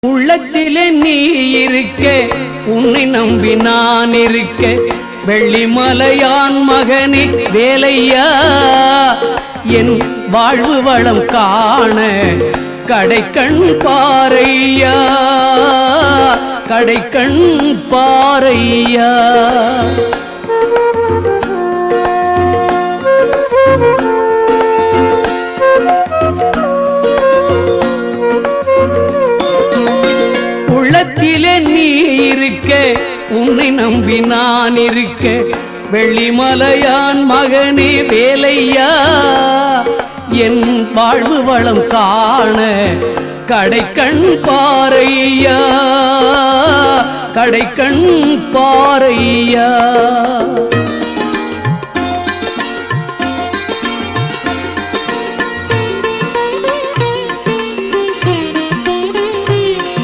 உள்ளத்திலே நீ இருக்க, உன்னை நம்பி நான் இருக்க, வெள்ளிமலையான் மகனே வேலையா, என் வாழ்வு வளம் காண கடைக்கண் பாரையா, கடைக்கண் பாரையா. உள்ளத்திலே நீ இருக்க, உன்னை நம்பி நான் இருக்க, வெள்ளிமலையான் மகனே வேலையா, என் வாழ்வு வளம் காண கடைக்கண் பாரையா, கடைக்கண் பாரையா.